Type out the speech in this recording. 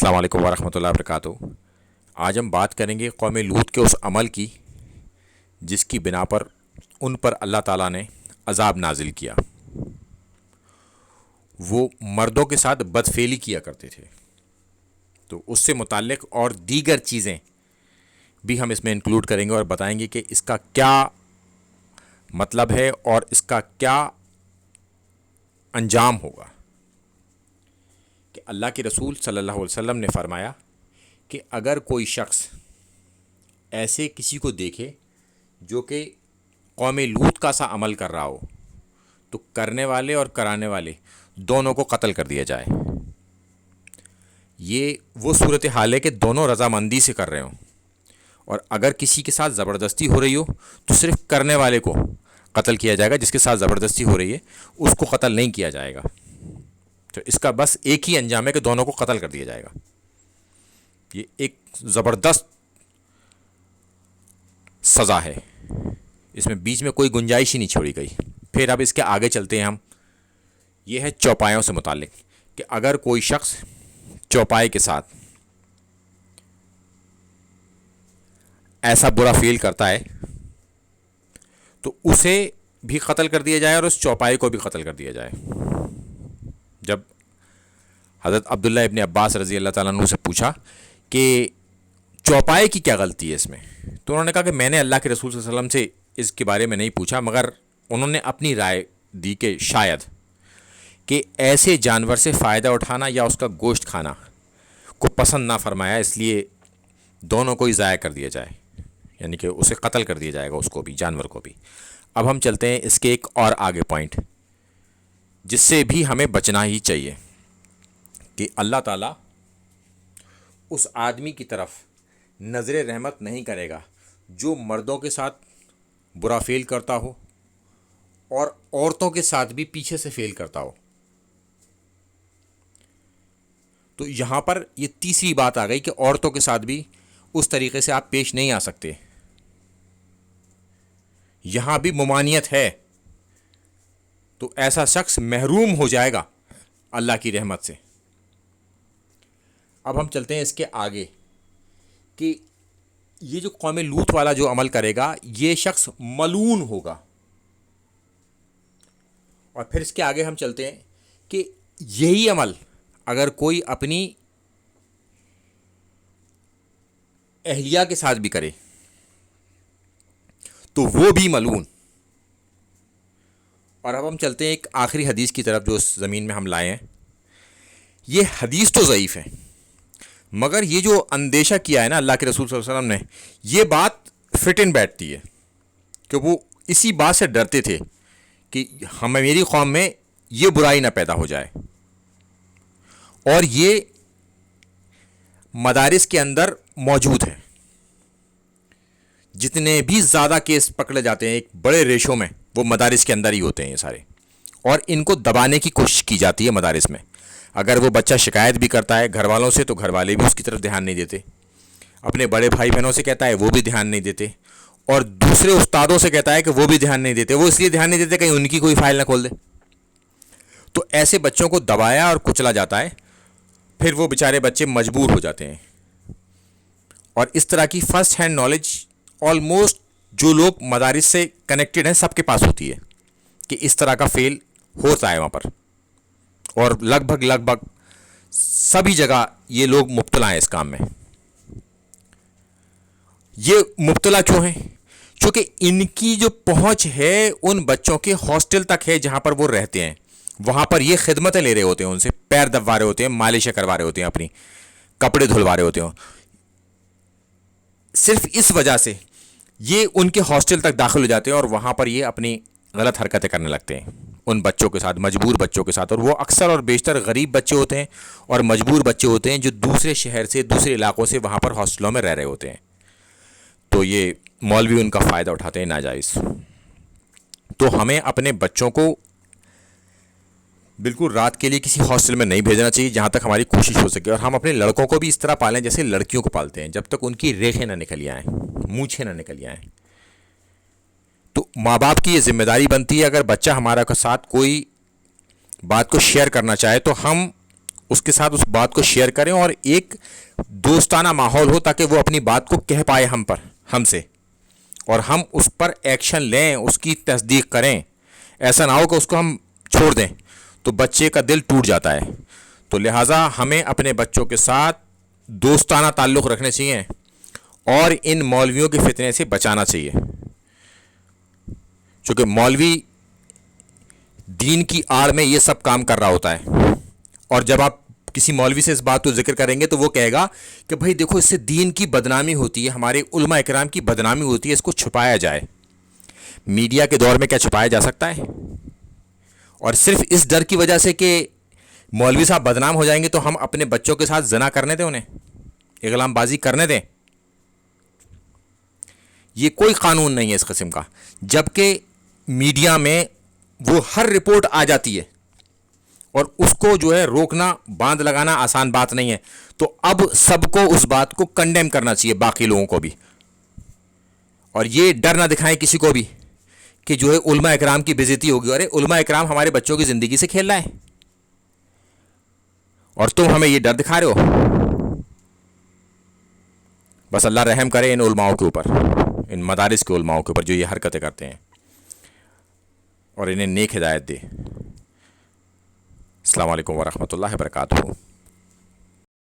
السلام علیکم ورحمۃ اللہ وبرکاتہ۔ آج ہم بات کریں گے قوم لوط کے اس عمل کی جس کی بنا پر ان پر اللہ تعالیٰ نے عذاب نازل کیا۔ وہ مردوں کے ساتھ بدفعلی کیا کرتے تھے، تو اس سے متعلق اور دیگر چیزیں بھی ہم اس میں انکلوڈ کریں گے اور بتائیں گے کہ اس کا کیا مطلب ہے اور اس کا کیا انجام ہوگا۔ کہ اللہ کے رسول صلی اللہ علیہ وسلم نے فرمایا کہ اگر کوئی شخص ایسے کسی کو دیکھے جو کہ قوم لوط کا سا عمل کر رہا ہو تو کرنے والے اور کرانے والے دونوں کو قتل کر دیا جائے۔ یہ وہ صورتحال ہے کہ دونوں رضامندی سے کر رہے ہوں، اور اگر کسی کے ساتھ زبردستی ہو رہی ہو تو صرف کرنے والے کو قتل کیا جائے گا، جس کے ساتھ زبردستی ہو رہی ہے اس کو قتل نہیں کیا جائے گا۔ تو اس کا بس ایک ہی انجام ہے کہ دونوں کو قتل کر دیا جائے گا۔ یہ ایک زبردست سزا ہے، اس میں بیچ میں کوئی گنجائش ہی نہیں چھوڑی گئی۔ پھر اب اس کے آگے چلتے ہیں ہم۔ یہ ہے چوپایوں سے متعلق کہ اگر کوئی شخص چوپائے کے ساتھ ایسا برا فیل کرتا ہے تو اسے بھی قتل کر دیا جائے اور اس چوپائے کو بھی قتل کر دیا جائے۔ جب حضرت عبداللہ ابن عباس رضی اللہ تعالیٰ عنہ سے پوچھا کہ چوپائے کی کیا غلطی ہے اس میں، تو انہوں نے کہا کہ میں نے اللہ کے رسول صلی اللہ علیہ وسلم سے اس کے بارے میں نہیں پوچھا، مگر انہوں نے اپنی رائے دی کہ شاید کہ ایسے جانور سے فائدہ اٹھانا یا اس کا گوشت کھانا کو پسند نہ فرمایا، اس لیے دونوں کو ہی ضائع کر دیا جائے، یعنی کہ اسے قتل کر دیا جائے گا، اس کو بھی، جانور کو بھی۔ اب ہم چلتے ہیں اس کے ایک اور آگے پوائنٹ جس سے بھی ہمیں بچنا ہی چاہیے کہ اللہ تعالیٰ اس آدمی کی طرف نظر رحمت نہیں کرے گا جو مردوں کے ساتھ برا فیل کرتا ہو اور عورتوں کے ساتھ بھی پیچھے سے فیل کرتا ہو۔ تو یہاں پر یہ تیسری بات آ گئی کہ عورتوں کے ساتھ بھی اس طریقے سے آپ پیش نہیں آ سکتے، یہاں بھی ممانعت ہے، تو ایسا شخص محروم ہو جائے گا اللہ کی رحمت سے۔ اب ہم چلتے ہیں اس کے آگے کہ یہ جو قوم لوط والا جو عمل کرے گا یہ شخص ملعون ہوگا۔ اور پھر اس کے آگے ہم چلتے ہیں کہ یہی عمل اگر کوئی اپنی اہلیہ کے ساتھ بھی کرے تو وہ بھی ملعون۔ اور اب ہم چلتے ہیں ایک آخری حدیث کی طرف جو اس زمین میں ہم لائے ہیں۔ یہ حدیث تو ضعیف ہے، مگر یہ جو اندیشہ کیا ہے نا اللہ کے رسول صلی اللہ علیہ وسلم نے، یہ بات فٹ ان بیٹھتی ہے کہ وہ اسی بات سے ڈرتے تھے کہ میری قوم میں یہ برائی نہ پیدا ہو جائے۔ اور یہ مدارس کے اندر موجود ہے، جتنے بھی زیادہ کیس پکڑے جاتے ہیں ایک بڑے ریشو میں وہ مدارس کے اندر ہی ہوتے ہیں یہ سارے، اور ان کو دبانے کی کوشش کی جاتی ہے مدارس میں۔ اگر وہ بچہ شکایت بھی کرتا ہے گھر والوں سے تو گھر والے بھی اس کی طرف دھیان نہیں دیتے، اپنے بڑے بھائی بہنوں سے کہتا ہے وہ بھی دھیان نہیں دیتے، اور دوسرے استادوں سے کہتا ہے کہ وہ بھی دھیان نہیں دیتے۔ وہ اس لیے دھیان نہیں دیتے کہیں ان کی کوئی فائل نہ کھول دے۔ تو ایسے بچوں کو دبایا اور کچلا جاتا ہے، پھر وہ بیچارے بچے مجبور ہو جاتے ہیں۔ اور اس طرح کی فرسٹ ہینڈ نالج آلموسٹ جو لوگ مدارس سے کنیکٹڈ ہیں سب کے پاس ہوتی ہے کہ اس طرح کا فیل ہوتا ہے وہاں پر، اور لگ بھگ سبھی جگہ یہ لوگ مبتلا ہیں اس کام میں۔ یہ مبتلا کیوں ہیں؟ چونکہ ان کی جو پہنچ ہے ان بچوں کے ہاسٹل تک ہے جہاں پر وہ رہتے ہیں، وہاں پر یہ خدمتیں لے رہے ہوتے ہیں، ان سے پیر دبوا رہے ہوتے ہیں، مالشیں کروا رہے ہوتے ہیں، اپنی کپڑے دھلوا رہے ہوتے ہیں۔ صرف اس وجہ سے یہ ان کے ہاسٹل تک داخل ہو جاتے ہیں اور وہاں پر یہ اپنی غلط حرکتیں کرنے لگتے ہیں ان بچوں کے ساتھ، مجبور بچوں کے ساتھ۔ اور وہ اکثر اور بیشتر غریب بچے ہوتے ہیں اور مجبور بچے ہوتے ہیں جو دوسرے شہر سے، دوسرے علاقوں سے وہاں پر ہاسٹلوں میں رہ رہے ہوتے ہیں۔ تو یہ مولوی ان کا فائدہ اٹھاتے ہیں ناجائز۔ تو ہمیں اپنے بچوں کو بالکل رات کے لیے کسی ہاسٹل میں نہیں بھیجنا چاہیے جہاں تک ہماری کوشش ہو سکے، اور ہم اپنے لڑکوں کو بھی اس طرح پالیں جیسے لڑکیوں کو پالتے ہیں، جب تک ان کی ریخیں نہ نکل آئیں، مونچھیں نہ نکل آئیں۔ تو ماں باپ کی یہ ذمہ داری بنتی ہے اگر بچہ ہمارا کے ساتھ کوئی بات کو شیئر کرنا چاہے تو ہم اس کے ساتھ اس بات کو شیئر کریں اور ایک دوستانہ ماحول ہو تاکہ وہ اپنی بات کو کہہ پائے ہم سے، اور ہم اس پر ایکشن لیں، اس کی تصدیق کریں. ایسا نہ ہو کہ اس کو ہم چھوڑ دیں تو بچے کا دل ٹوٹ جاتا ہے. تو لہٰذا ہمیں اپنے بچوں کے ساتھ دوستانہ تعلق رکھنے چاہیے اور ان مولویوں کے فتنے سے بچانا چاہیے، چونکہ مولوی دین کی آڑ میں یہ سب کام کر رہا ہوتا ہے. اور جب آپ کسی مولوی سے اس بات کو ذکر کریں گے تو وہ کہے گا کہ بھائی دیکھو اس سے دین کی بدنامی ہوتی ہے، ہمارے علماء اکرام کی بدنامی ہوتی ہے، اس کو چھپایا جائے. میڈیا کے دور میں کیا چھپایا جا سکتا ہے؟ اور صرف اس ڈر کی وجہ سے کہ مولوی صاحب بدنام ہو جائیں گے تو ہم اپنے بچوں کے ساتھ زنا کرنے دیں، انہیں اغلام بازی کرنے دیں. یہ کوئی قانون نہیں ہے اس قسم کا. جبکہ میڈیا میں وہ ہر رپورٹ آ جاتی ہے اور اس کو جو ہے روکنا، باندھ لگانا آسان بات نہیں ہے. تو اب سب کو اس بات کو کنڈیم کرنا چاہیے، باقی لوگوں کو بھی، اور یہ ڈر نہ دکھائیں کسی کو بھی کہ جو ہے علماء اکرام کی بے عزتی ہوگی. ارے علماء اکرام ہمارے بچوں کی زندگی سے کھیل رہا ہے اور تم ہمیں یہ ڈر دکھا رہے ہو. بس اللہ رحم کرے ان علماؤں کے اوپر، ان مدارس کے علماؤں کے اوپر جو یہ حرکتیں کرتے ہیں، اور انہیں نیک ہدایت دے. السلام علیکم ورحمۃ اللہ وبرکاتہ.